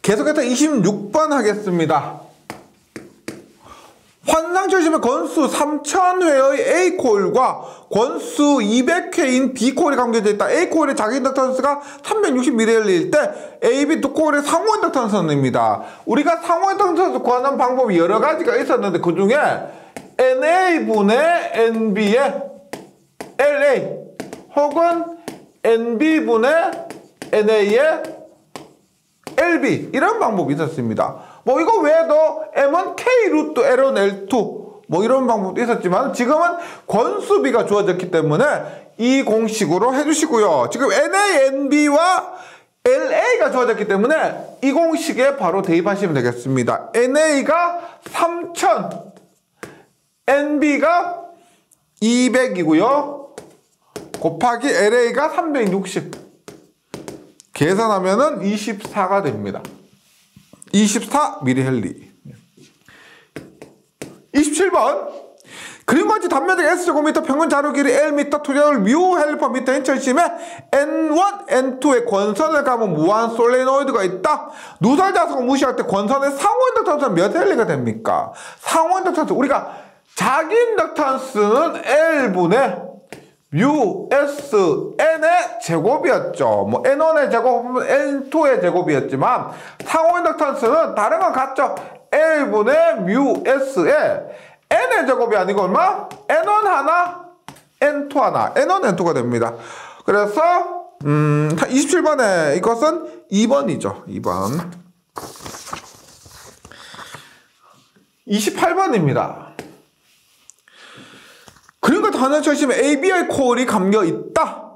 계속해서 26번 하겠습니다. 환상철심의 권수 3000회의 A코일과 권수 200회인 B코일이 감겨져 있다. A코일의 자기 인덕턴스가 360ml일 때 AB 두 코일의 상호 인덕턴스입니다. 우리가 상호 인덕턴스 구하는 방법이 여러 가지가 있었는데 그 중에 NA분의 NB의 LA 혹은 NB분의 NA의 LB 이런 방법이 있었습니다. 뭐 이거 외에도 M은 K 루트 L은 L2 뭐 이런 방법도 있었지만 지금은 권수비가 주어졌기 때문에 이 공식으로 해주시고요. 지금 NA, NB와 LA가 주어졌기 때문에 이 공식에 바로 대입하시면 되겠습니다. NA가 3000, NB가 200이고요. 곱하기 LA가 360. 계산하면은 24가 됩니다. 24mH. 27번. 그림과 같이 단면적 S제곱미터 평균 자루 길이 L미터 투자율 뮤 헬리퍼미터인 철심에 N1, N2의 권선을 감은 무한 솔레노이드가 있다. 누설 자석을 무시할 때 권선의 상호 인덕턴스는 몇 헬리가 됩니까? 상호 인덕턴스 우리가 자기 인덕턴스는 L분의 뮤, S, N의 제곱이었죠. 뭐 N1의 제곱, N2의 제곱이었지만 상호 인덕턴스는 다른 건 같죠. L분의 뮤, S에 N의 제곱이 아니고 얼마? N1 하나, N2 하나. N1, N2가 됩니다. 그래서 27번에 이것은 2번이죠. 2번. 28번입니다. 그러니까 단연철심에 ABI 코일이 감겨 있다.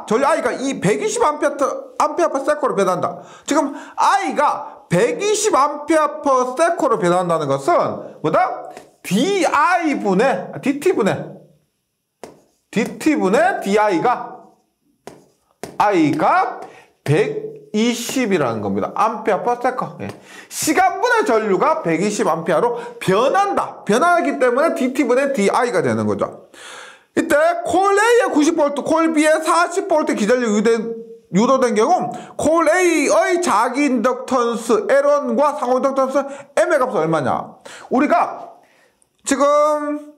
전류 I가 이 120A/세코로 변한다. 지금 I가 120A/세코로 변한다는 것은 뭐다? DT분의 DI가 120이라는 겁니다. 암페어/세컨. 시간분의 전류가 120A로 변한다. 변하기 때문에 DT분의 DI가 되는 거죠. 이때 코일 A의 90V, 코일 B의 40V 기전류 유도된 경우 코일 A의 자기 인덕턴스 L1과 상호 인덕턴스 M의 값은 얼마냐? 우리가 지금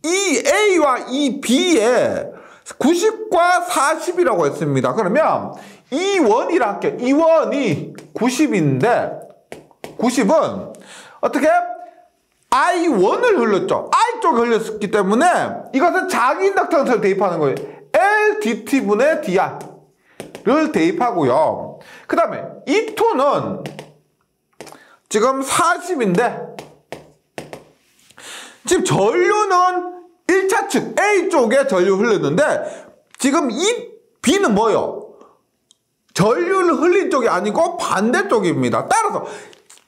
이 A와 이 B의 90과 40이라고 했습니다. 그러면 이 원이라 할게요. 이 원이 90인데 90은 어떻게? I1을 흘렸죠. I 쪽에 흘렸기 때문에 이것은 자기 인덕턴스를 대입하는 거예요. LDT분의 DI를 대입하고요. 그 다음에 E2는 지금 40인데 지금 전류는 1차 측 A 쪽에 전류 흘렸는데 지금 이 B는 뭐예요? 전류를 흘린 쪽이 아니고 반대쪽입니다. 따라서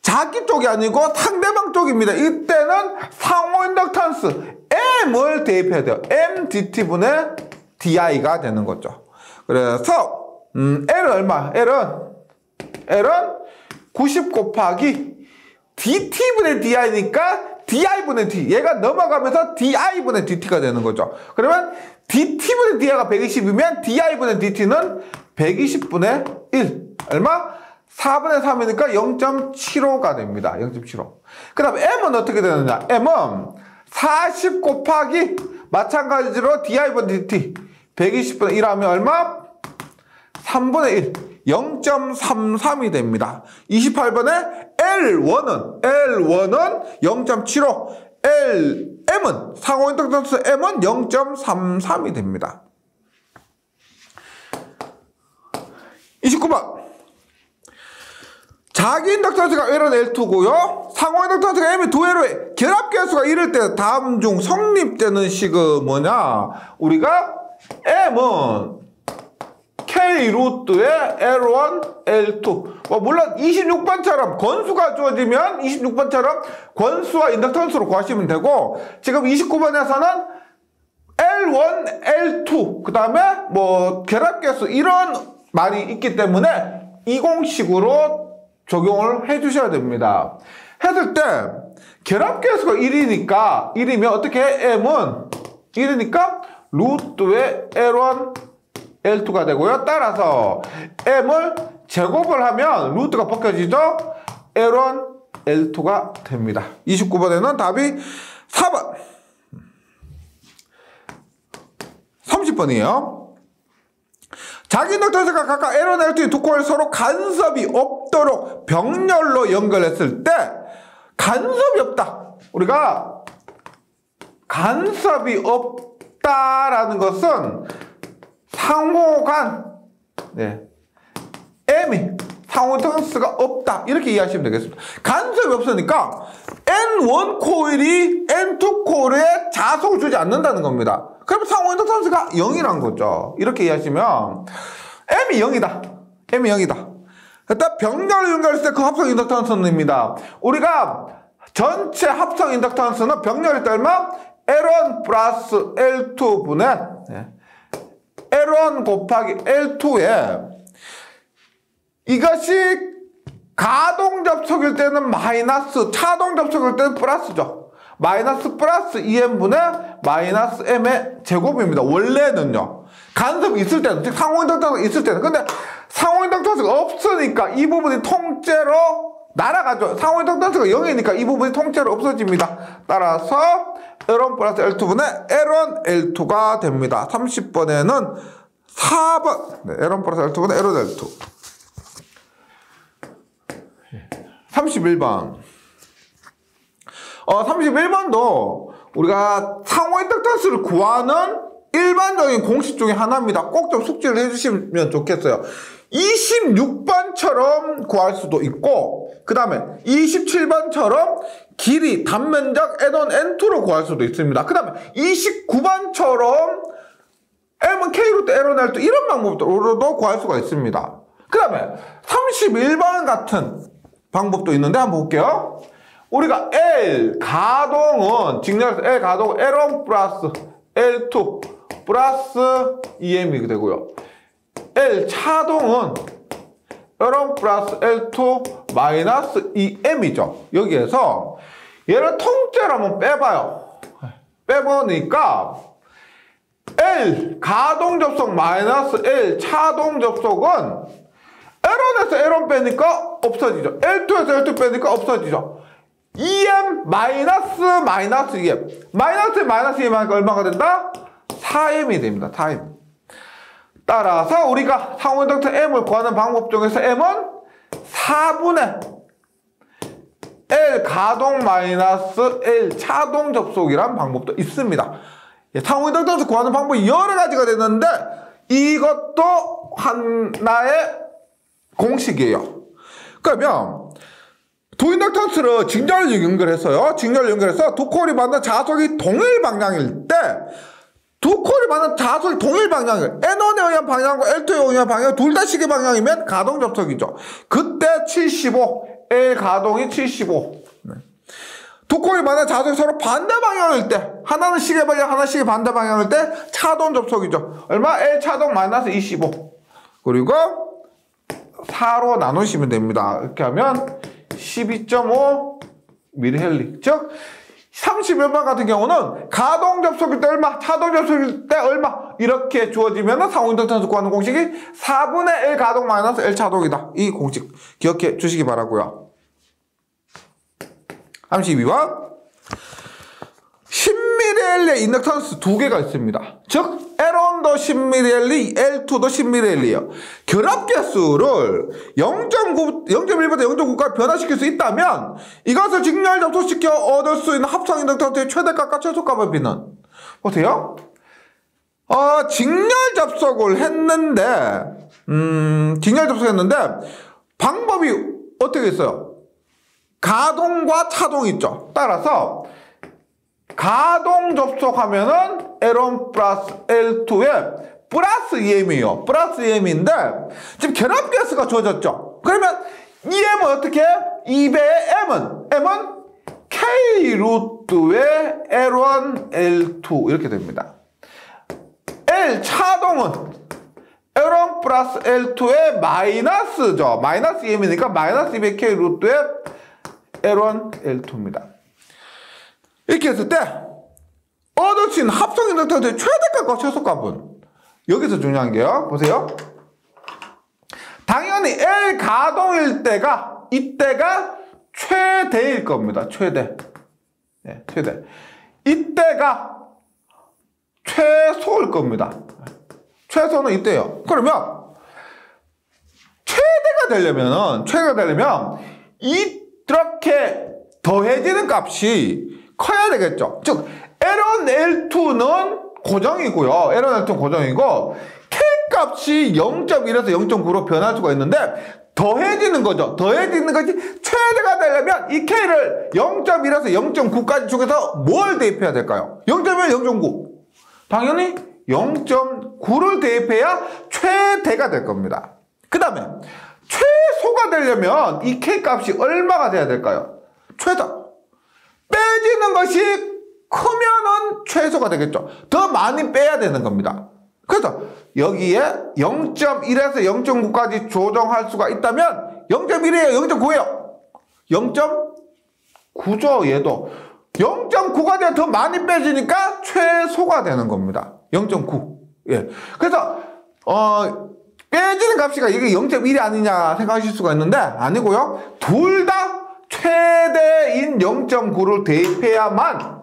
자기 쪽이 아니고 상대방 쪽입니다. 이때는 상호 인덕턴스 M을 대입해야 돼요. MDT분의 DI가 되는 거죠. 그래서 L은 얼마? L은 90 곱하기 DT분의 DI니까 DI분의 D. 얘가 넘어가면서 DI분의 DT가 되는 거죠. 그러면 DT분의 DI가 120이면 DI분의 DT는 120분의 1. 얼마? 4분의 3이니까 0.75가 됩니다. 0.75. 그 다음에 M은 어떻게 되느냐? M은 40 곱하기 마찬가지로 DI분의 DT 120분의 1 하면 얼마? 3분의 1. 0.33이 됩니다. 28번에 L1은 0.75, M은 상호 인덕턴스 M은 0.33이 됩니다. 29번. 자기 인덕턴스가 L은 L2고요. 상호 인덕턴스가 M이 2L에 결합 계수가 이럴 때 다음 중 성립되는 식은 뭐냐? 우리가 M은 K 루트의 L1, L2. 물론 26번처럼 권수가 주어지면 26번처럼 권수와 인덕턴스로 구하시면 되고 지금 29번에서는 L1, L2 그 다음에 뭐 결합계수 이런 말이 있기 때문에 이 공식으로 적용을 해주셔야 됩니다. 했을 때 결합계수가 1이니까 1이면 어떻게 해? M은 1이니까 루트의 L1, L2가 되고요. 따라서 M을 제곱을 하면 루트가 벗겨지죠. L1, L2가 됩니다. 29번에는 답이 4번. 30번이에요. 자기 인덕턴스가 각각 L1, L2의 두 코어를 서로 간섭이 없도록 병렬로 연결했을 때 간섭이 없다. 우리가 간섭이 없다라는 것은 상호간 M이 상호턴스가 없다 이렇게 이해하시면 되겠습니다. 간섭이 없으니까 N1 코일이 N2 코일에 자속을 주지 않는다는 겁니다. 그럼 상호인덕턴스가 0이란 거죠. 이렇게 이해하시면 M이 0이다. M이 0이다. 일단 병렬을 연결했을 때 그 합성 인덕턴스입니다. 우리가 전체 합성 인덕턴스는 병렬일 때 얼마? L1 플러스 L2분의 L1 곱하기 L2에 이것이 가동 접촉일 때는 마이너스, 차동 접촉일 때는 플러스죠. 마이너스 플러스 2m분의 마이너스 m의 제곱입니다. 원래는요. 간섭이 있을 때는, 즉 상호인덕턴스가 있을 때는. 근데 상호인덕턴스가 없으니까 이 부분이 통째로 날아가죠. 상호인덕턴스가 0이니까 이 부분이 통째로 없어집니다. 따라서 L1 플러스 L2분의 L1, L2가 됩니다. 30번에는 4번. L1 플러스 L2분의 L1, L2. 31번. 31번도 우리가 상호인덕턴스를 구하는 일반적인 공식 중에 하나입니다. 꼭 좀 숙지를 해주시면 좋겠어요. 26번처럼 구할 수도 있고, 그 다음에 27번처럼 길이, 단면적 N1, N2로 구할 수도 있습니다. 그 다음에 29번처럼 M은 K루트 L1, L2 이런 방법으로도 구할 수가 있습니다. 그 다음에 31번 같은 방법도 있는데 한번 볼게요. 우리가 L 가동은 직렬해서 L 가동은 L1 플러스 L2 플러스 2m이 되고요. L 차동은 L1 플러스 L2 마이너스 2m이죠. 여기에서 얘를 통째로 한번 빼봐요. 빼보니까 L 가동 접속 마이너스 L 차동 접속은 L1에서 L1 빼니까 없어지죠. L2에서 L2 빼니까 없어지죠. 2m 마이너스 2m 마이너스 2m 하니까 얼마가 된다? 4m이 됩니다. 4m. 따라서 우리가 상호인덕턴 M을 구하는 방법 중에서 M은 4분의 L 가동 마이너스 L 차동 접속이란 방법도 있습니다. 상호인덕턴스 구하는 방법이 여러 가지가 되는데 이것도 하나의 공식이에요. 그러면 두 인덕턴스를 직렬 연결해서요. 직렬 연결해서 두 코일이 만난 자속이 동일 방향일 때 두 코일이 만난 자속이 동일 방향이에요. N1에 의한 방향과 L2에 의한 방향 둘 다 시계 방향이면 가동 접촉이죠. 그때 75, L 가동이 75. 두 코일이 만난 자속이 서로 반대 방향일 때 하나는 시계 방향, 하나는 시계 반대 방향일 때 차동 접촉이죠. 얼마? L 차동 마이너스 25. 그리고 4로 나누시면 됩니다. 이렇게 하면 12.5mH. 즉 31번 같은 경우는 가동 접속일 때 얼마, 차동 접속일 때 얼마 이렇게 주어지면 상호인덕턴스 구하는 공식이 4분의 L 가동 마이너스 L 차동이다. 이 공식 기억해 주시기 바라고요. 32번 10mH의 인덕턴스 두 개가 있습니다. 즉 L1도 10mH, L2도 10mH예요. 결합계수를 0.1보다 0.9까지 변화시킬 수 있다면 이것을 직렬 접속시켜 얻을 수 있는 합성 인덕턴스의 최대값과 최소값을 비는 보세요. 직렬 접속을 했는데 방법이 어떻게 있어요? 가동과 차동이 있죠. 따라서 가동 접속하면은 L1 플러스 L2에 플러스 2m이에요. 플러스 2m인데 지금 결합계수가 주어졌죠. 그러면 이 m은 어떻게 해? 2배의 m은 K 루트의 L1, L2 이렇게 됩니다. L 차동은 L1 플러스 L2의 마이너스죠. 마이너스 2m이니까 마이너스 2배 K 루트의 L1, L2입니다. 이렇게 했을 때 얻을 수 있는 합성 인덕턴스의 최대값 최대값과 최소값은 여기서 중요한 게요. 보세요. 당연히 L 가동일 때가 이때가 최대일 겁니다. 최대. 네, 최대. 이때가 최소일 겁니다. 최소는 이때요. 그러면 최대가 되려면 이렇게 더해지는 값이 커야 되겠죠. 즉 L1, L2는 고정이고요. L1, L2는 고정이고 K 값이 0.1에서 0.9로 변할 수가 있는데 더해지는 거죠. 더해지는 것이 최대가 되려면 이 K를 0.1에서 0.9까지 중에서 뭘 대입해야 될까요? 0.1, 0.9. 당연히 0.9를 대입해야 최대가 될 겁니다. 그 다음에 최소가 되려면 이 K 값이 얼마가 돼야 될까요? 최소. 빼지는 것이 크면은 최소가 되겠죠. 더 많이 빼야 되는 겁니다. 그래서 여기에 0.1에서 0.9까지 조정할 수가 있다면 0.1이에요? 0.9예요? 0.9죠. 얘도 0.9가 돼야 더 많이 빼지니까 최소가 되는 겁니다. 0.9. 예. 그래서 빼지는 값이 이게 0.1이 아니냐 생각하실 수가 있는데 아니고요. 둘 다 최대인 0.9를 대입해야만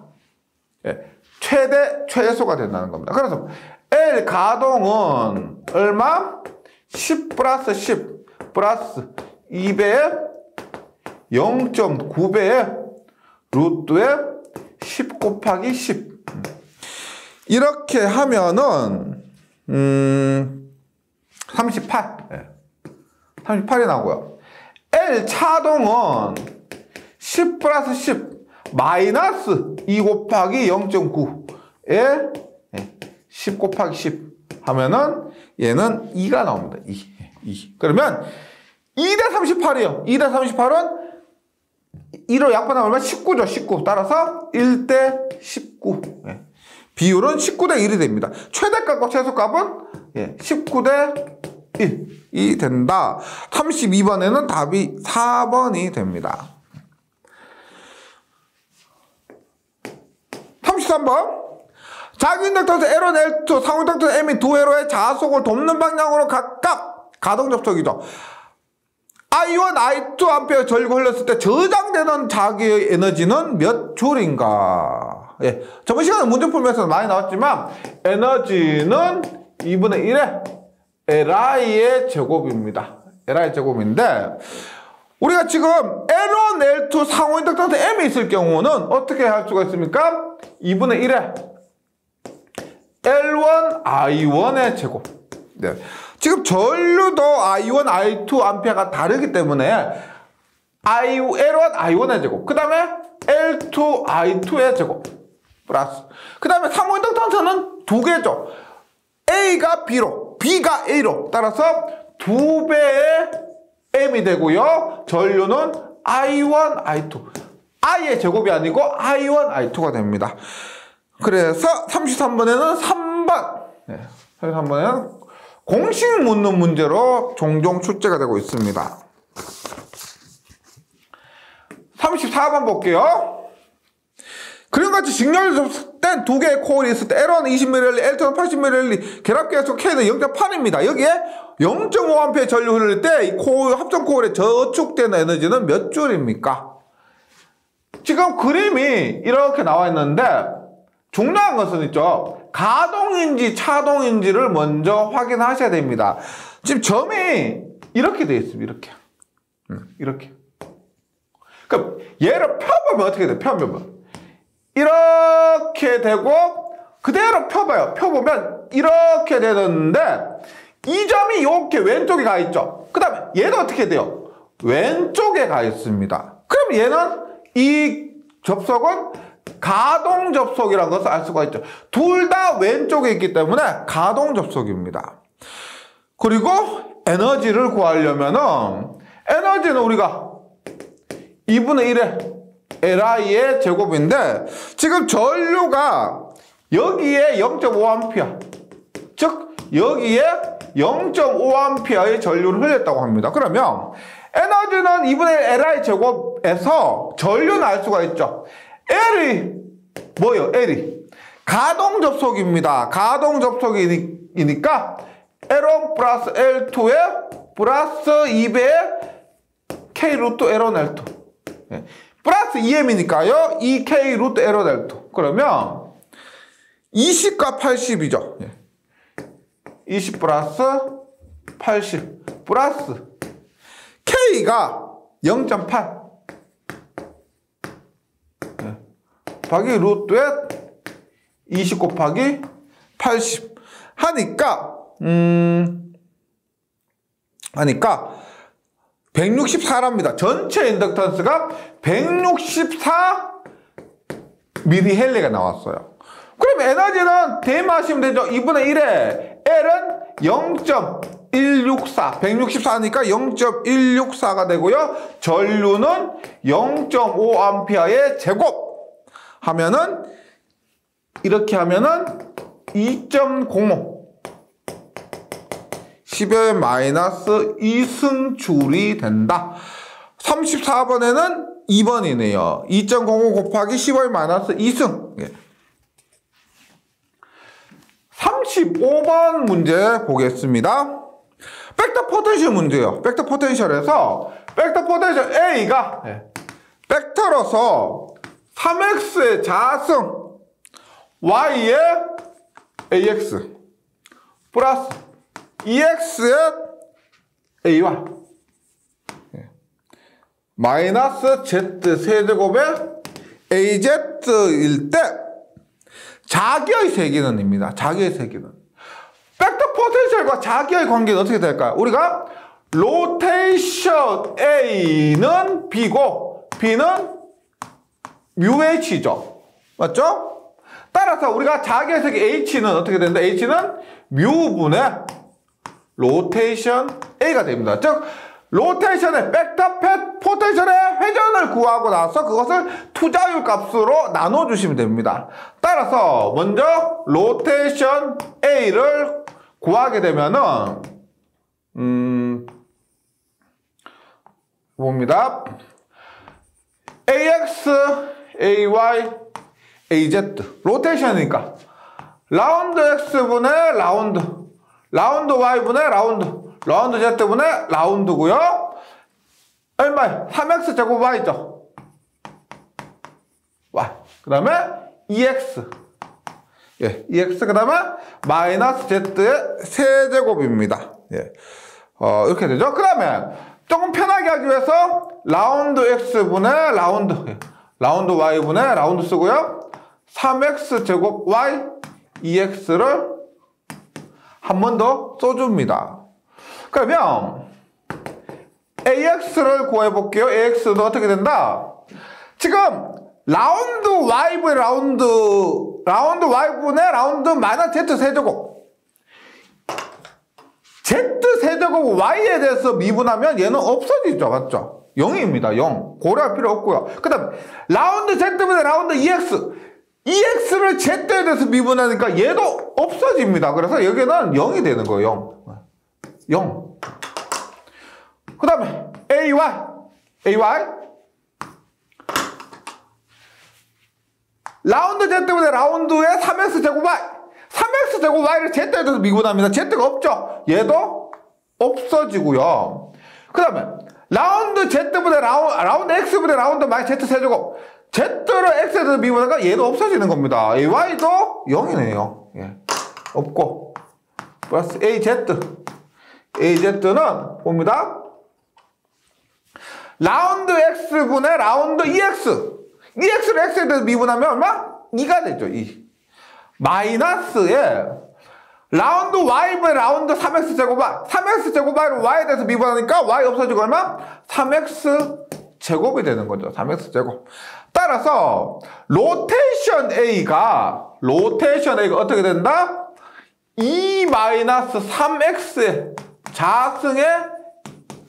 최대 최소가 된다는 겁니다. 그래서 L 가동은 얼마? 10 플러스 10 플러스 2배에 0.9배에 루트에 10 곱하기 10 이렇게 하면은 38 38이 나오고요. L 차동은 10 플러스 10 마이너스 2 곱하기 0.9에 10 곱하기 10 하면은 얘는 2가 나옵니다. 2. 그러면 2대 38이에요. 2대 38은 1로 약분하면 얼마? 19죠. 19. 따라서 1대 19. 비율은 19대 1이 됩니다. 최대값과 최소값은 19대 1이 된다. 32번에는 답이 4번이 됩니다. 33번. 자기인덕터에서 L1, L2, 상호인덕터에서 M이 두 회로의 자속을 돕는 방향으로 각각 가동 접촉이죠. I1, I2 암페어 전류가 흘렀을 때 저장되는 자기의 에너지는 몇 줄인가? 저번 시간에 문제 풀면서 많이 나왔지만 에너지는 2분의 1의 Li의 제곱입니다. Li의 제곱인데 우리가 지금 L1, L2 상호인덕터에서 M이 있을 경우는 어떻게 할 수가 있습니까? 2분의 1의 L1, I1의 제곱. 지금 전류도 I1, I2 암페어가 다르기 때문에 L1, I1의 제곱. 그 다음에 L2, I2의 제곱. 플러스. 그 다음에 상호인덕터는 두 개죠. A가 B로, B가 A로. 따라서 2배의 M이 되고요. 전류는 I1, I2. I의 제곱이 아니고 I1, I2가 됩니다. 그래서 33번에는 3번. 33번에는 공식 묻는 문제로 종종 출제가 되고 있습니다. 34번 볼게요. 그림같이 직렬 접속된 두 개의 코일이 있을 때 L1은 20ml, L2는 80ml, 결합계수 K는 0.8입니다. 여기에 0.5A 전류 흐를 때 이 코일, 합성 코일에 저축되는 에너지는 몇 줄입니까? 지금 그림이 이렇게 나와 있는데 중요한 것은 있죠. 가동인지 차동인지를 먼저 확인하셔야 됩니다. 지금 점이 이렇게 되어 있습니다. 이렇게. 이렇게. 그럼 얘를 펴보면 어떻게 돼요? 펴보면. 이렇게 되고 그대로 펴봐요. 펴보면 이렇게 되는데 이 점이 이렇게 왼쪽에 가 있죠. 그 다음에 얘도 어떻게 돼요? 왼쪽에 가 있습니다. 그럼 얘는 이 접속은 가동 접속이라는 것을 알 수가 있죠. 둘 다 왼쪽에 있기 때문에 가동 접속입니다. 그리고 에너지를 구하려면은 에너지는 우리가 2분의 1의 Li의 제곱인데 지금 전류가 여기에 0.5A 즉 여기에 0.5A의 전류를 흘렸다고 합니다. 그러면 에너지는 2분의 1 Li 제곱에서 전류는 알 수가 있죠. L이 뭐예요? L이 가동 접속입니다. 가동 접속이니까 L1 플러스 L2에 플러스 2배의 K 루트 L1 L2. 예. 플러스 2m이니까요. 2K 루트 L1 L2. 그러면 20과 80이죠. 예. 20 플러스 80 플러스 K가 0.8 예. 곱하기 루트에 20 곱하기 80 하니까 164랍니다. 전체 인덕턴스가 164 미리헬리가 나왔어요. 그럼 에너지는 대입하시면 되죠. 2분의 1에 L은 0.164 164니까 0.164가 되고요. 전류는 0.5A의 제곱 하면은 이렇게 하면은 2.05 10의 마이너스 2승줄이 된다. 34번에는 2번이네요. 2.05 곱하기 10의 마이너스 2승. 예. 35번 문제 보겠습니다. 벡터 포텐셜 문제예요. 벡터 포텐셜에서 벡터 포텐셜 A가 벡터로서 3x의 자승 y의 ax 플러스 2x의 ay 마이너스 z 세제곱의 az일 때 자기의 세기는입니다. 자기의 세기는. 벡터 포텐셜과 자기의 관계는 어떻게 될까요? 우리가 로테이션 A는 B고 B는 뮤H죠. 맞죠? 따라서 우리가 자기의 세기 H는 어떻게 되는데 H는 뮤분의 로테이션 A가 됩니다. 즉 로테이션의 벡터 포텐셜의 회전을 구하고 나서 그것을 투자율 값으로 나눠주시면 됩니다. 따라서 먼저 로테이션 A를 구하게 되면은 봅니다. AX, AY, AZ 로테이션이니까 라운드 X분의 라운드 라운드 Y분의 라운드 라운드 Z분의 라운드고요. 얼마요? 3x 제곱 Y죠. Y. 그 다음에 EX. 예, EX 그 다음에 마이너스 Z의 세제곱입니다. 예. 이렇게 되죠. 그 다음에 조금 편하게 하기 위해서 라운드 X분의 라운드 예. 라운드 Y분의 라운드 쓰고요. 3x 제곱 Y EX를 한 번 더 써줍니다. 그러면 AX를 구해볼게요. AX도 어떻게 된다? 지금 라운드 Y분의 라운드 Y분의 라운드 마이너스 Z 세제곱 Z 세제곱 Y에 대해서 미분하면 얘는 없어지죠. 맞죠? 0입니다. 0. 고려할 필요 없고요. 그 다음 라운드 Z분의 라운드 EX를 Z에 대해서 미분하니까 얘도 없어집니다. 그래서 여기는 0이 되는 거예요. 0. 그 다음에 AY 라운드 Z분의 라운드의 3x 제곱 Y 3x 제곱 Y를 Z에 대해서 미분합니다. Z가 없죠? 얘도 없어지고요. 그 다음에 라운드 Z분의 라운드 X분의 라운드 마이 Z 세제곱 Z를 X에 대해서 미분하니까 얘도 없어지는 겁니다. AY도 0이네요. 예. 없고 플러스 AZ는 봅니다. 라운드 X분의 라운드 EX를 X에 대해서 미분하면 얼마? 2가 되죠. 2. 마이너스에 라운드 Y분의 라운드 3x 제곱 Y 3x 제곱 Y를 Y에 대해서 미분하니까 Y 없어지고 얼마? 3x 제곱이 되는 거죠. 3x 제곱. 따라서 로테이션 A가 어떻게 된다? 2-3x의 자승의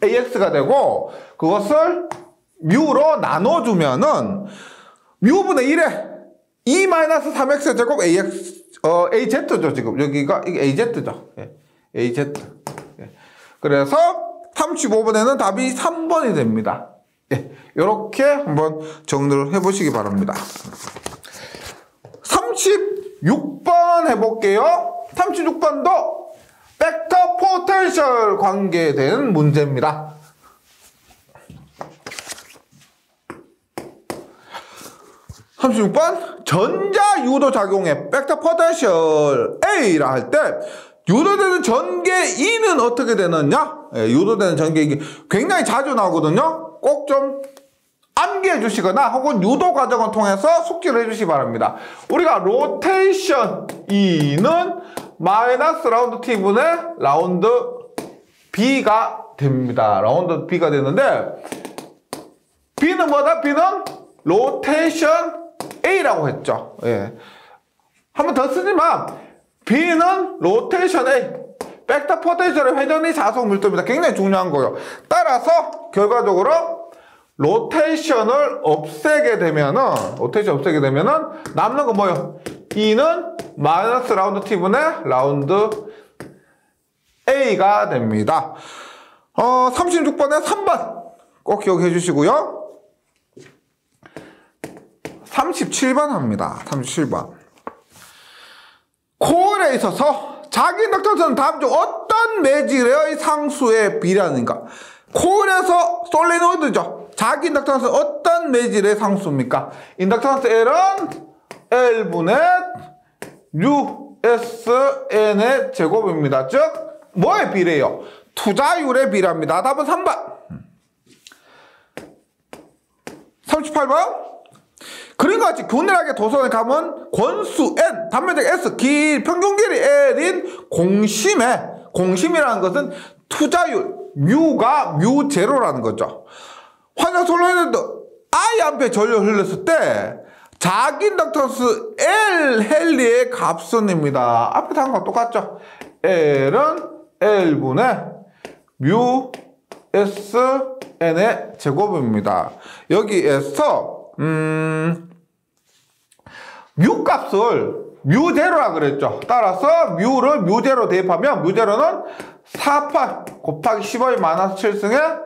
AX가 되고 그것을 뮤로 나눠주면은 뮤분의 1에 2-3x 제곱 AZ죠. 지금 여기가 이게 AZ죠. 예. AZ. 예. 그래서 35번에는 답이 3번이 됩니다. 예. 이렇게 한번 정리를 해보시기 바랍니다. 36번 해볼게요. 36번도 벡터 포텐셜 관계된 문제입니다. 전자 유도 작용에 벡터 포텐셜 A라 할 때 유도되는 전개 E는 어떻게 되느냐? 유도되는 전개 이게 굉장히 자주 나오거든요. 꼭 좀 암기해 주시거나 혹은 유도 과정을 통해서 숙지를 해 주시기 바랍니다. 우리가 로테이션 E는 마이너스 라운드 T분의 라운드 B가 됩니다. 라운드 B가 되는데 B는 뭐다? B는 로테이션 A라고 했죠. 예. 한 번 더 쓰지만 B는 로테이션 A, 벡터 포텐셜의 회전이 자속 밀도입니다. 굉장히 중요한 거예요. 따라서 결과적으로 로테이션을 없애게 되면은 남는 거 뭐예요? E는 마이너스 라운드 T분의 라운드 A가 됩니다. 36번에 3번 꼭 기억해 주시고요. 37번 합니다. 37번. 코일에 있어서 자기 인덕턴스는 다음 중 어떤 매질의 상수에 비례하는가? 코일에서 솔레노이드죠. 자기 인덕턴스는 어떤 매질의 상수입니까? 인덕턴스 L은 L분의 USN의 제곱입니다. 즉 뭐에 비례해요? 투자율에 비례합니다. 답은 3번. 38번. 그림과 같이 균일하게 도선을 감은 권수 N, 단면적 S, 평균 길이 L인 공심이라는 것은 투자율, 뮤가 뮤제로라는 거죠. 환상 솔로이드 I암페 전류를 흘렸을 때 자기 인덕턴스 L 헨리의 값은입니다. 앞에 다한 거 똑같죠? L은 L분의 뮤 SN의 제곱입니다. 여기에서 뮤 값을 뮤제로라 그랬죠. 따라서 뮤를 뮤제로 대입하면 뮤제로는 4파이 곱하기 10의 마이너스 7승의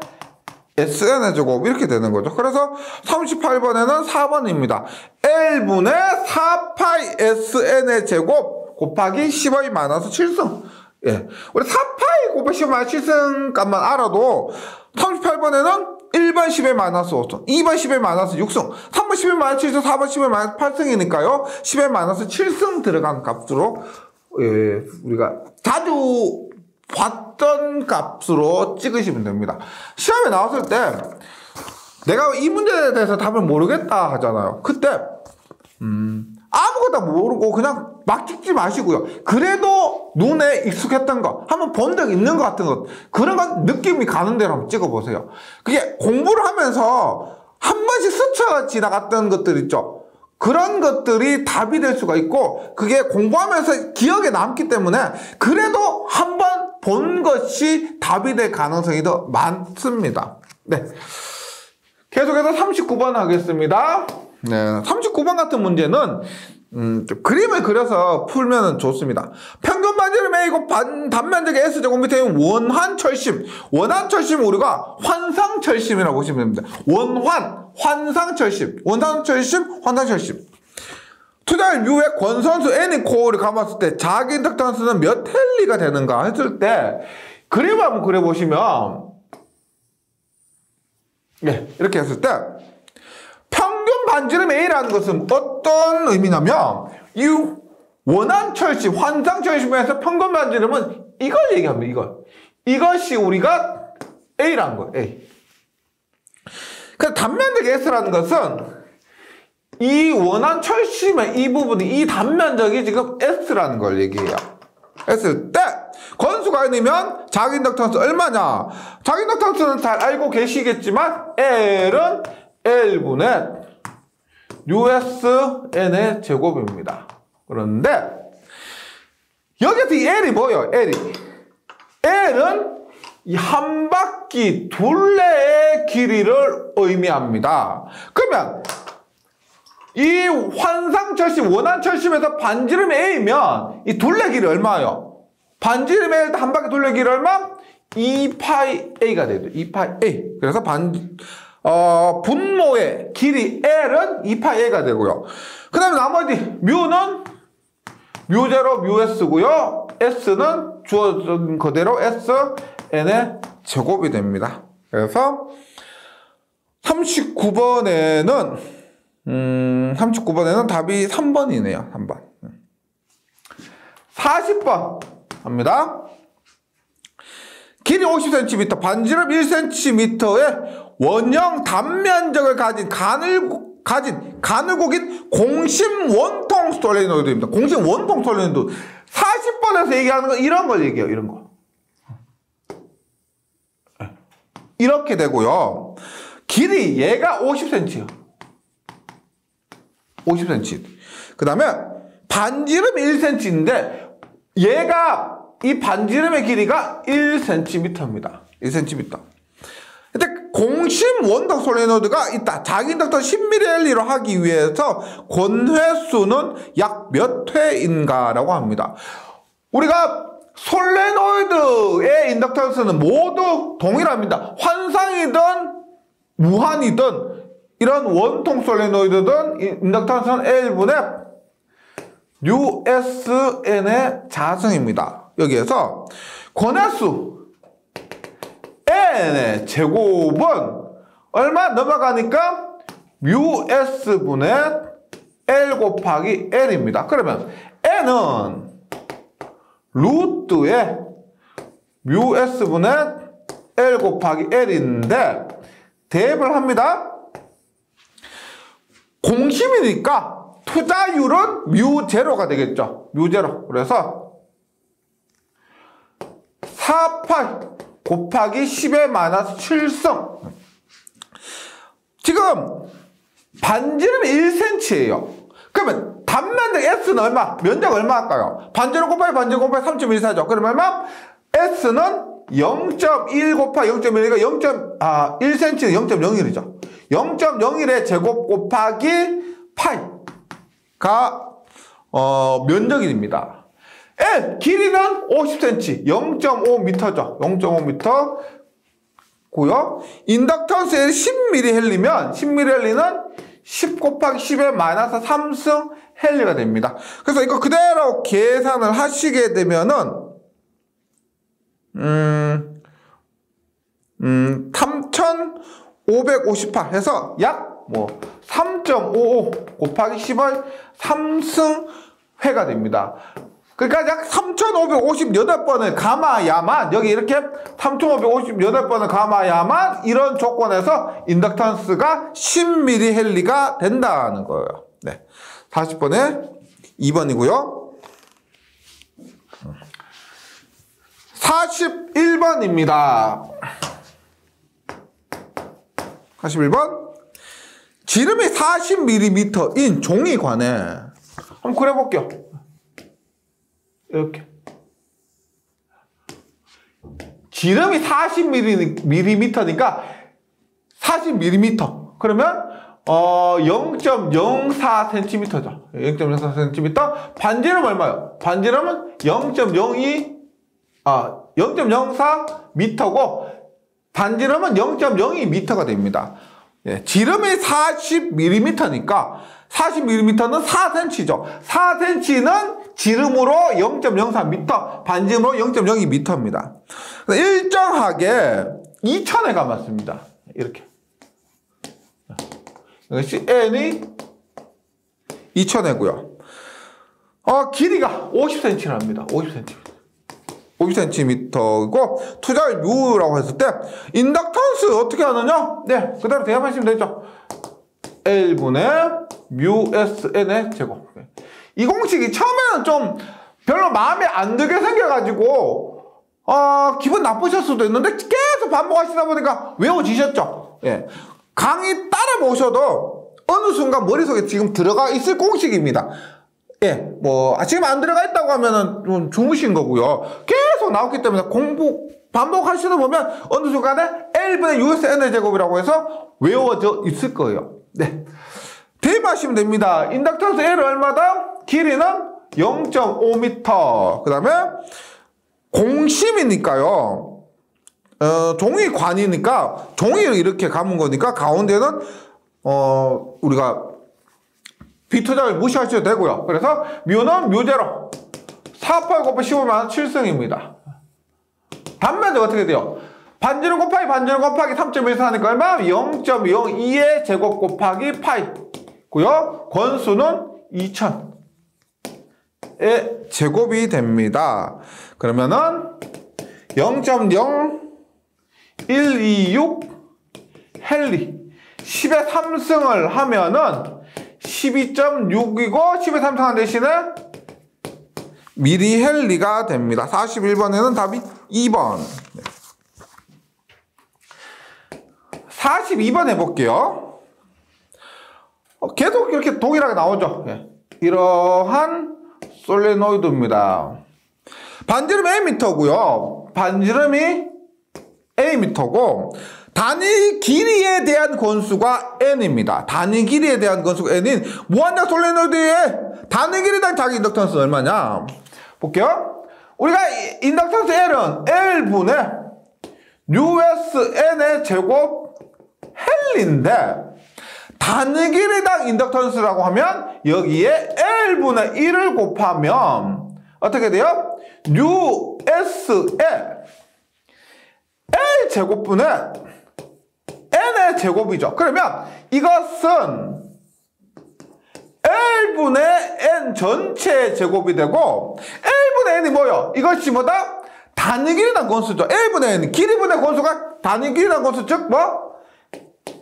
SN의 제곱 이렇게 되는 거죠. 그래서 38번에는 4번입니다. L분의 4파이 SN의 제곱 곱하기 10의 마이너스 7승. 예. 우리 4파이 곱하기 10의 마이너스 7승 값만 알아도 38번에는 1번 10의 마이너스 5승, 2번 10의 마이너스 6승, 3번 10의 마이너스 7승, 4번 10의 마이너스 8승이니까요. 10의 마이너스 7승 들어간 값으로 우리가 자주 봤던 값으로 찍으시면 됩니다. 시험에 나왔을 때 내가 이 문제에 대해서 답을 모르겠다 하잖아요. 그때 아무것도 모르고 그냥 막 찍지 마시고요. 그래도 눈에 익숙했던 거, 한번 본 적 있는 것 같은 것, 그런 건 느낌이 가는 대로 한번 찍어보세요. 그게 공부를 하면서 한 번씩 스쳐 지나갔던 것들 있죠. 그런 것들이 답이 될 수가 있고, 그게 공부하면서 기억에 남기 때문에 그래도 한 번 본 것이 답이 될 가능성이 더 많습니다. 네. 계속해서 39번 하겠습니다. 네, 39번 같은 문제는 그림을 그려서 풀면 좋습니다. 평균 반지름 A고 단면적의 S제곱 밑에 원환철심. 원환철심 우리가 환상철심이라고 보시면 됩니다. 환상철심. 환상철심. 투자율 U의 권선수 N이 코어를 감았을 때 자기 인덕턴스는 몇 헨리가 되는가 했을 때 그림을 한번 그려보시면 이렇게 했을 때 평균 반지름 A라는 것은 어떤 의미냐면 이 원환철심, 환상철심에서 평균 반지름은 이걸 얘기합니다. 이것이 우리가 A라는 거예요. A. 그래서 단면적 S라는 것은 이 원환철심의 이 부분이 이 단면적이 지금 S라는 걸 얘기해요. 했을 때 권수가 N이면 자기 인덕턴스 얼마냐? 자기 인덕턴스는 잘 알고 계시겠지만 L은 L분의 USN의 제곱입니다. 그런데 여기서 이 L이 뭐예요? L은 이 한 바퀴 둘레의 길이를 의미합니다. 그러면 이 환상철심, 원환철심에서 반지름 A면 이 둘레 길이 얼마예요? 반지름 A 한 바퀴 둘레 길이 얼마? 2파이 A가 되죠. 2파이 A. 그래서 분모의 길이 L은 2파이가 되고요. 그 다음에 나머지 뮤는 뮤0, 뮤s고요. s는 주어진 그대로 sn의 제곱이 됩니다. 그래서 39번에는 답이 3번이네요. 3번. 40번 합니다. 길이 50cm, 반지름 1cm의 원형 단면적을 가진 가늘고긴 공심 원통 솔레노이드입니다. 공심 원통 솔레노이드. 40번에서 얘기하는 건 이런 걸 얘기해요. 이런 거. 이렇게 되고요. 길이 얘가 50cm예요. 50cm. 그 다음에 반지름 1cm인데 얘가 이 반지름의 길이가 1cm입니다. 1cm. 근데 공심 원통 솔레노이드가 있다. 자기 인덕터 10mm로 하기 위해서 권회수는 약 몇 회인가라고 합니다. 우리가 솔레노이드의 인덕턴스는 모두 동일합니다. 환상이든 무한이든 이런 원통 솔레노이드든 인덕턴스는 L분의 USN의 자승입니다. 여기에서 권회수 N의 제곱은 얼마 넘어가니까 US분의 L 곱하기 L입니다. 그러면 N은 루트의 US분의 L 곱하기 L인데 대입을 합니다. 공심이니까 투자율은 뮤0가 되겠죠. 뮤0. 그래서 4파이 곱하기 10의 마이너스 7승. 지금 반지름이 1cm예요. 그러면 단면적 S는 얼마? 면적 얼마 할까요? 반지름 곱하기 반지름 곱하기 3.14죠. 그러면 얼마? S는 0.1 곱하기 0.1이니까 1cm는 0.01이죠. 0.01의 제곱 곱하기 파이가 면적입니다. L 길이는 50cm, 0.5m죠. 0.5m 고요. 인덕턴스 L 10mH면 10mH는 10 곱하기 10의 마이너스 3승 헬리가 됩니다. 그래서 이거 그대로 계산을 하시게 되면은 3558 해서 약 3.55 곱하기 10의 3승 회가 됩니다. 그러니까 약 3,558번을 감아야만, 여기 이렇게 3,558번을 감아야만 이런 조건에서 인덕턴스가 10mH가 된다는 거예요. 네. 40번에 2번이고요. 41번입니다. 41번. 지름이 40mm인 종이관에 한번 그려볼게요. 이렇게 지름이 40mm니까 40mm 그러면 0.04cm죠. 0.04cm. 반지름 얼마요? 반지름은 0.04m고 반지름은 0.02m가 됩니다. 예, 지름이 40mm니까 40mm는 4cm죠. 4cm는 지름으로 0.04m, 반지름으로 0.02m입니다. 일정하게 2000에 감았습니다. 이렇게. 이것이 N이 2000회고요. 길이가 50cm랍니다. 50cm이고 투자율 뮤라고 했을 때 인덕턴스 어떻게 하느냐? 네, 그대로 대입하시면 되죠. L분의 뮤SN의 제곱. 이 공식이 처음에는 좀 별로 마음에 안 들게 생겨가지고 기분 나쁘실 수도 있는데 계속 반복하시다 보니까 외워지셨죠. 예. 강의 따라 보셔도 어느 순간 머릿속에 지금 들어가 있을 공식입니다. 예, 지금 안 들어가 있다고 하면은 좀 주무신 거고요. 계속 나왔기 때문에 반복하시다 보면 어느 순간에 L분의 USN의 제곱이라고 해서 외워져 있을 거예요. 네. 대입하시면 됩니다. 인덕턴스 L 얼마다? 길이는 0.5m. 그 다음에 공심이니까요. 종이관이니까 종이를 이렇게 감은 거니까 가운데는 우리가 비투작을 무시하셔도 되고요. 그래서 뮤는 뮤제로 4,8 곱하기 15면 7승입니다. 단면적 어떻게 돼요? 반지름 곱하기 반지름 곱하기 3.14 하니까 얼마? 0.02의 제곱 곱하기 파이고요. 권수는 2000의 제곱이 됩니다. 그러면은 0.0126 헨리 10의 3승을 하면은 12.6이고 10의 3승한 대신에 미리 헨리가 됩니다. 41번에는 답이 2번. 42번 해볼게요. 계속 이렇게 동일하게 나오죠. 이러한 솔레노이드입니다. 반지름 A미터고요. 반지름이 A미터고 단위 길이에 대한 건수가 N입니다. 단위 길이에 대한 건수가 N인 무한정 솔레노이드의 단위 길이당 자기 인덕턴스 얼마냐? 볼게요. 우리가 인덕턴스 L은 L분의 USN의 제곱 헨리인데 단위 길이당 인덕턴스라고 하면 여기에 L분의 1을 곱하면 어떻게 돼요? US의 L 제곱분의 N의 제곱이죠. 그러면 이것은 L분의 N 전체의 제곱이 되고 L분의 N이 뭐요? 이것이 뭐다? 단위 길이당 건수죠. L분의 N, 길이분의 건수가 단위 길이당 건수 즉 뭐?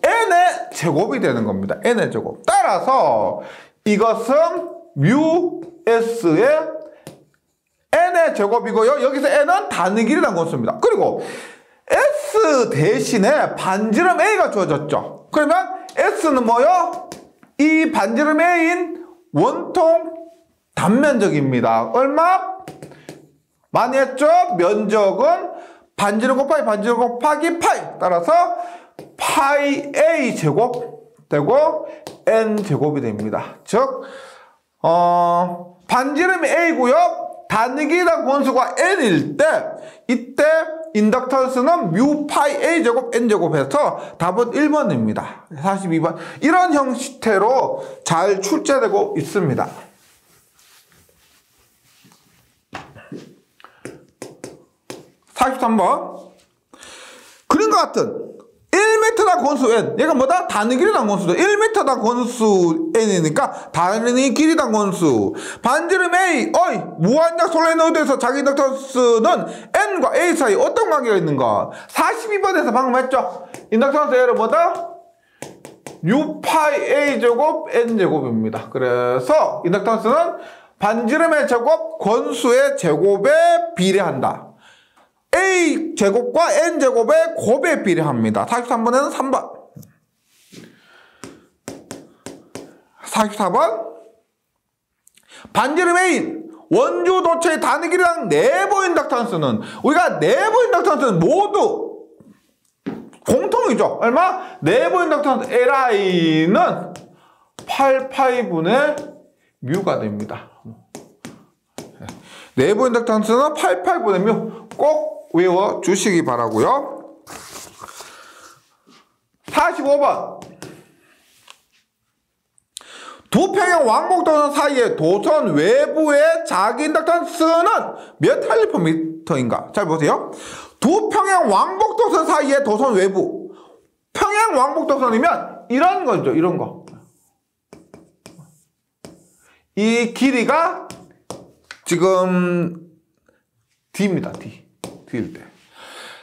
N의 제곱이 되는 겁니다. N의 제곱. 따라서 이것은 뮤S의 N의 제곱이고요. 여기서 N은 단위 길이당 건수입니다. 그리고 S 대신에 반지름 A가 주어졌죠. 그러면 S는 뭐요? 이 반지름 A인 원통 단면적입니다. 얼마? 많이 했죠? 면적은 반지름 곱하기 반지름 곱하기 파이. 따라서 파이 A 제곱 되고 N 제곱이 됩니다. 즉 반지름이 A고요. 단위 길이당 건수가 N일 때 이때 인덕턴스는 뮤 파이 A 제곱 N 제곱해서 답은 1번입니다. 42번. 이런 형태로 잘 출제되고 있습니다. 43번. 그림과 같은 1m당 건수 N. 얘가 뭐다? 단위 길이당 건수죠. 1m당 건수 N이니까 단위 길이당 건수. 반지름 A. 무한정 솔레노이드에서 자기 인덕턴스는 N과 A 사이 어떤 관계가 있는가? 42번에서 방금 했죠. 인덕턴스 L은 뭐다? U 파이 A 제곱 N 제곱입니다. 그래서 인덕턴스는 반지름의 제곱, 권수의 제곱에 비례한다. A 제곱과 N 제곱의 곱에 비례합니다. 43번에는 3번. 44번. 반지름 A인 원주 도체의 단위 길이당 내부 인덕턴스는 우리가 내부 인덕턴스는 모두 공통이죠. 얼마? 내부 인덕턴스 Li는 8파이분의 뮤가 됩니다. 내부 인덕턴스는 8파이분의 뮤. 꼭 외워 주시기 바라고요. 45번. 두 평형 왕복도선 사이의 도선 외부의 자기 인덕턴스는 몇 헬리퍼미터인가? 잘 보세요. 두 평형 왕복도선 사이의 도선 외부. 평행 왕복도선이면 이런 거죠. 이런 거. 이 길이가 지금 D입니다. D일 때.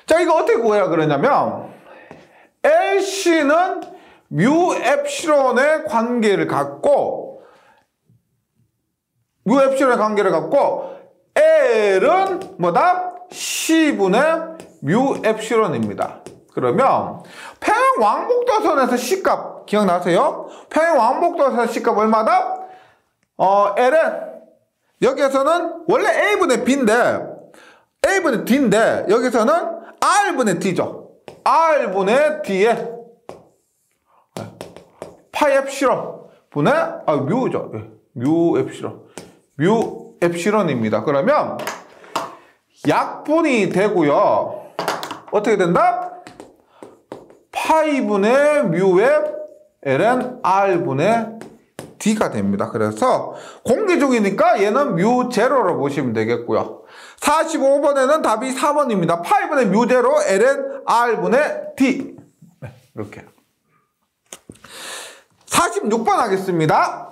자, 이거 어떻게 구해라 그러냐면 LC는 뮤 엡시론의 관계를 갖고 L은 뭐다? C분의 뮤 엡시론입니다. 그러면 평행 왕복도선에서 C값 기억나세요? 평행 왕복도선에서 C값 얼마다? L은 여기에서는 원래 A분의 D인데 여기서는 R분의 D죠. R분의 D에 파이 엡시론 분의 뮤죠. 뮤 엡시론입니다. 그러면 약분이 되고요. 어떻게 된다? 파이분의 뮤의 ln r분의 d가 됩니다. 그래서 공개 중이니까 얘는 뮤 제로로 보시면 되겠고요. 45번에는 답이 4번입니다. 파이분의 뮤 제로 ln r분의 d. 네, 이렇게. 46번 하겠습니다.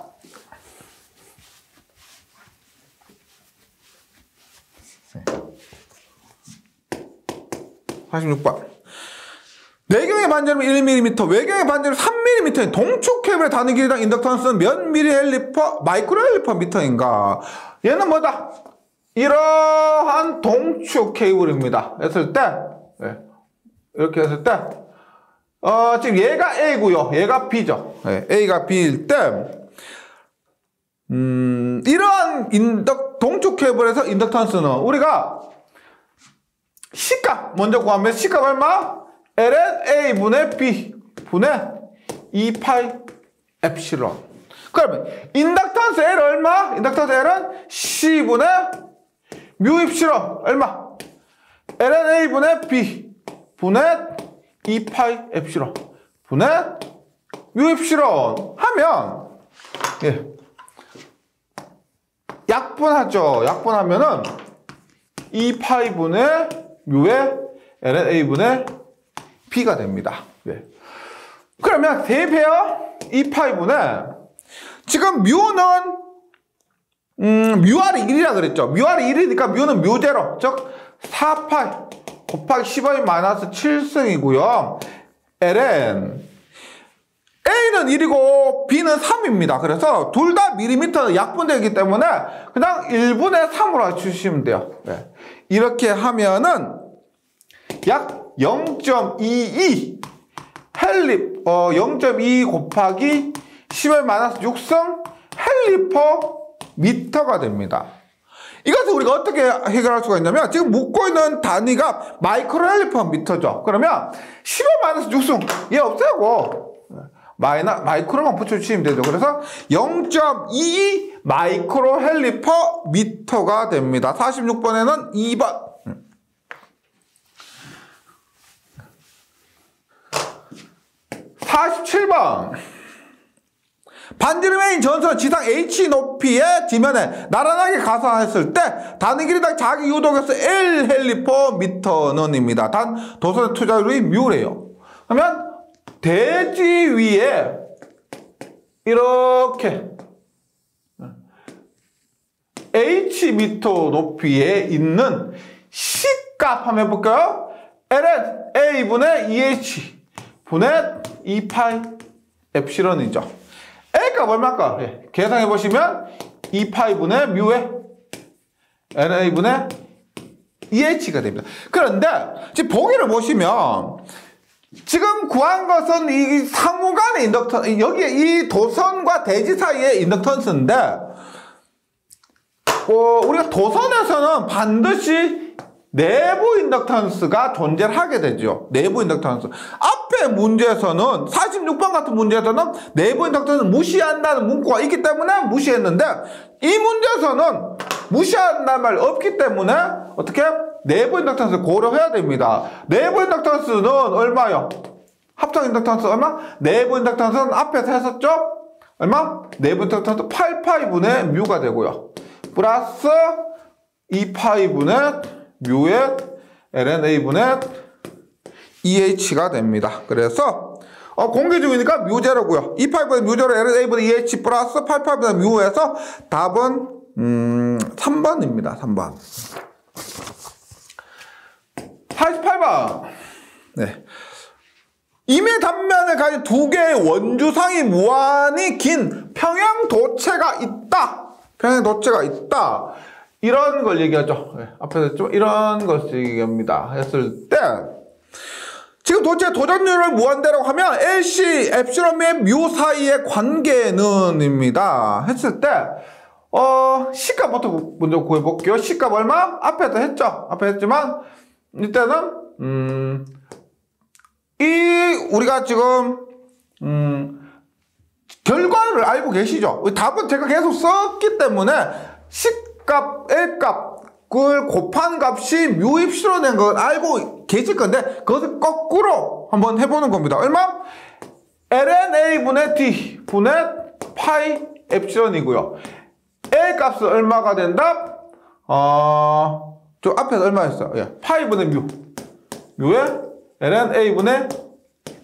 네. 46번. 내경의 반지름은 1mm, 외경의 반지름은 3mm인 동축 케이블의 단위 길이당 인덕턴스는 몇 미리헬리퍼, 마이크로헬리퍼 미터인가? 얘는 뭐다? 이러한 동축 케이블입니다. 했을 때, 네. 이렇게 했을 때, 지금 얘가 A고요. 얘가 B죠. 네. A가 B일 때, 이러한 동축 케이블에서 인덕턴스는 우리가 C값 먼저 구하면 C값 얼마? ln A분의 B 분의 2파이 엡실론. 그러면 인덕턴스 L 얼마? 인덕턴스 L은 C분의 뮤 입실론 얼마? ln A분의 B 분의 2파이 엡실론 분의 뮤 입실론 하면 예. 약분하죠. 약분하면은 2파이분의 뮤의 ln A분의 B가 됩니다. 네. 그러면 대입해요. 2파이분의 지금 뮤는 뮤r이 1이라 그랬죠. 뮤r이 1이니까 뮤는 뮤제로 즉 4파이 곱하기 10의 마이너스 7승이고요. ln A는 1이고 B는 3입니다. 그래서 둘 다 밀리미터는 약분되기 때문에 그냥 1분의 3으로 해주시면 돼요. 네. 이렇게 하면은 약 0.22 헬리 0.2 곱하기 10의 마이너스 6승 헬리퍼 미터가 됩니다. 이것을 우리가 어떻게 해결할 수가 있냐면 지금 묻고 있는 단위가 마이크로 헬리퍼 미터죠. 그러면 10의 마이너스 6승 얘 없애고 마이크로만 붙여주시면 되죠. 그래서 0.22 마이크로 헬리퍼 미터가 됩니다. 46번에는 2번. 47번. 반지름인 전선 지상 H 높이의 지면에 나란하게 가상했을 때 단위 길이당 자기 유도격수 L 헬리퍼 미터는입니다. 단 도선의 투자율이 뮤래요. 그러면 대지 위에 이렇게 H 미터 높이에 있는 C값 한번 해볼까요? ln A분의 EH 분의 2파이 엡실론이죠. A값 얼마일까? 예, 계산해보시면 2파이분의 뮤의 NA분의 EH가 됩니다. 그런데 지금 보기를 보시면 지금 구한 것은 이 상호간의 인덕턴스, 여기에 이 도선과 대지 사이의 인덕턴스인데 우리가 도선에서는 반드시 내부 인덕턴스가 존재를 하게 되죠. 내부 인덕턴스. 앞에 문제에서는 46번 같은 문제에서는 내부 인덕턴스를 무시한다는 문구가 있기 때문에 무시했는데 이 문제에서는 무시한다는 말이 없기 때문에 어떻게? 내부 인덕턴스를 고려해야 됩니다. 내부 인덕턴스는 얼마요? 합성 인덕턴스 얼마? 내부 인덕턴스는 앞에서 했었죠? 얼마? 내부 인덕턴스 8파이분의 뮤가 되고요. 플러스 2파이분의 뮤의 ln A분의 EH가 됩니다. 그래서 공개 중이니까 뮤제로고요. 2파이분의 뮤제로 ln A분의 EH 플러스 8파이분의 뮤에서 답은 3번입니다. 3번. 48번. 네. 임의 단면을 가진 두 개의 원주상이 무한히 긴 평행도체가 있다. 평행도체가 있다. 이런 걸 얘기하죠. 네, 앞에서 했죠. 이런 것을 얘기합니다. 했을 때 지금 도체 도전율을 무한대라고 하면 LC 엡실론 및 뮤 사이의 관계는입니다. 했을 때 C값부터 먼저 구해볼게요. C값 얼마? 앞에서 했죠. 앞에 했지만 이때는 우리가 지금 결과를 알고 계시죠? 답은 제가 계속 썼기 때문에 C값, L값 그걸 곱한 값이 뮤 입시로된 건 알고 계실 건데 그것을 거꾸로 한번 해보는 겁니다. 얼마? ln a분의 d 분의 파이 엡실론이고요. L 값은 얼마가 된다? 저 앞에서 얼마였어? 예, 파이분의 뮤에 ln a분의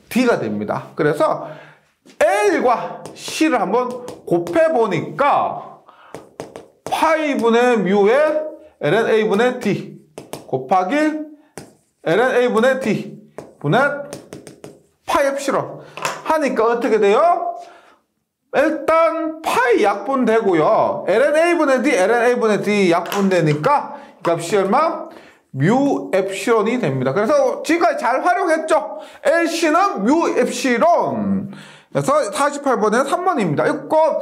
d가 됩니다. 그래서 L과 C를 한번 곱해보니까 파이분의 뮤에 ln a분의 d 곱하기 ln a분의 d 분의 파이 엡실론 하니까 어떻게 돼요? 일단 파이 약분되고요. ln a분의 d, ln a분의 d 약분되니까 값이 얼마? 뮤 엡실론이 됩니다. 그래서 지금까지 잘 활용했죠? LC는 뮤 엡실론. 그래서 48번에 3번입니다. 이거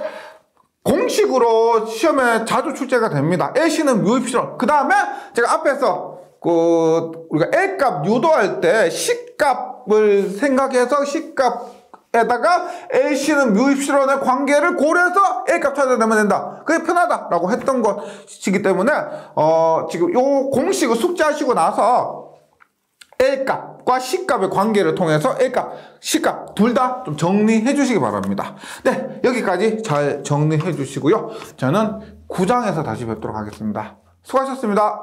공식으로 시험에 자주 출제가 됩니다. LC는 뮤 엡실론. 그 다음에 제가 앞에서 우리가 L값 유도할 때 C값을 생각해서 C값에다가 LC는 뮤 엡실론의 관계를 고려해서 L값 찾아내면 된다. 그게 편하다라고 했던 것이기 때문에 지금 요 공식을 숙지하시고 나서 L값과 C값의 관계를 통해서 L값, C값 둘 다 좀 정리해 주시기 바랍니다. 네, 여기까지 잘 정리해 주시고요. 저는 9장에서 다시 뵙도록 하겠습니다. 수고하셨습니다.